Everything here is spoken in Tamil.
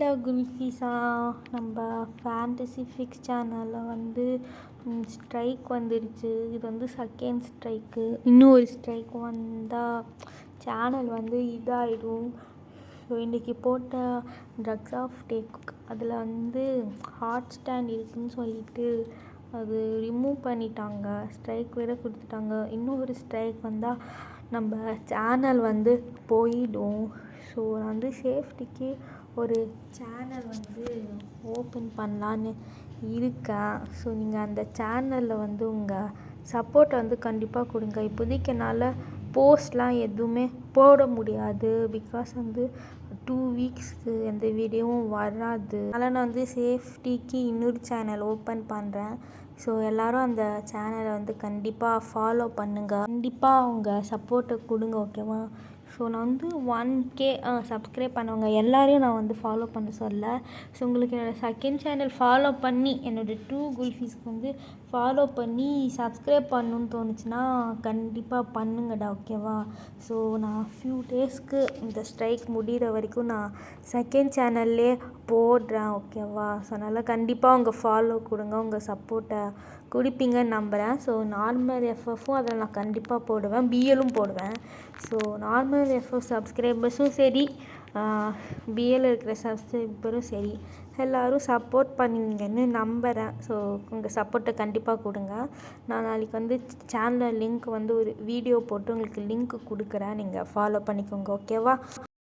ஹாய்டா குல்ஃபீஸா. நம்ம ஃபேண்டசி ஃபிக்ஸ் சேனலில் வந்து ஸ்ட்ரைக் வந்துடுச்சு. இது வந்து செகண்ட் ஸ்ட்ரைக்கு. இன்னும் ஒரு ஸ்ட்ரைக் வந்தால் சேனல் வந்து இதாகிடும். ஸோ இன்றைக்கி போட்ட ட்ரக்ஸ் ஆஃப் டேக் அதில் வந்து ஹாட் ஸ்டாண்ட் இருக்குதுன்னு சொல்லிட்டு அது ரிமூவ் பண்ணிட்டாங்க. ஸ்ட்ரைக் வேறு கொடுத்துட்டாங்க. இன்னும் ஒரு ஸ்ட்ரைக் வந்தால் நம்ம சேனல் வந்து போயிடும். ஸோ நான் வந்து சேஃப்டிக்கு ஒரு சேனல் வந்து ஓப்பன் பண்ணலான்னு இருக்கேன். ஸோ நீங்கள் அந்த சேனலில் வந்து உங்கள் சப்போர்ட்டை வந்து கண்டிப்பாக கொடுங்க. இப்போதைக்கு என்னால் போஸ்ட்லாம் எதுவுமே போட முடியாது. பிகாஸ் வந்து 2 வீக்ஸ்க்கு எந்த வீடியோவும் வராது. அதனால் நான் வந்து சேஃப்டிக்கு இன்னொரு சேனல் ஓப்பன் பண்ணுறேன். ஸோ எல்லோரும் அந்த சேனலை வந்து கண்டிப்பாக ஃபாலோ பண்ணுங்கள். கண்டிப்பாக உங்கள் சப்போர்ட்டை கொடுங்க, ஓகேவா? ஸோ நான் வந்து 1K சப்ஸ்கிரைப் பண்ணவங்க எல்லாரையும் நான் வந்து ஃபாலோ பண்ண சொல்ல. ஸோ உங்களுக்கு என்னோடய செகண்ட் சேனல் ஃபாலோ பண்ணி என்னோடய 2 குல்ஃபீஸ்க்கு வந்து ஃபாலோ பண்ணி சப்ஸ்கிரைப் பண்ணணுன்னு தோணுச்சுன்னா கண்டிப்பாக பண்ணுங்கடா, ஓகேவா? ஸோ நான் ஃபியூ டேஸ்க்கு இந்த ஸ்ட்ரைக் முடிகிற வரைக்கும் நான் செகண்ட் சேனல்லே போடுறேன், ஓகேவா? ஸோ அதனால் கண்டிப்பாக உங்கள் ஃபாலோ கொடுங்க, உங்கள் சப்போர்ட்டை கொடுப்பீங்கன்னு நம்புகிறேன். ஸோ நார்மல் எஃப்எஃப்பும் அதில் நான் கண்டிப்பாக போடுவேன், பிஎலும் போடுவேன். ஸோ நார்மல் எஃப்எஃப் சப்ஸ்கிரைபர்ஸும் சரி, பிஎல் இருக்கிற சப்ஸ்கிரைபரும் சரி, எல்லோரும் சப்போர்ட் பண்ணுவீங்கன்னு நம்புகிறேன். ஸோ உங்கள் சப்போர்ட்டை கண்டிப்பாக கொடுங்க. நான் நாளைக்கு வந்து சேனல் லிங்க் வந்து ஒரு வீடியோ போட்டு உங்களுக்கு லிங்க் கொடுக்குறேன். நீங்கள் ஃபாலோ பண்ணிக்கோங்க, ஓகேவா?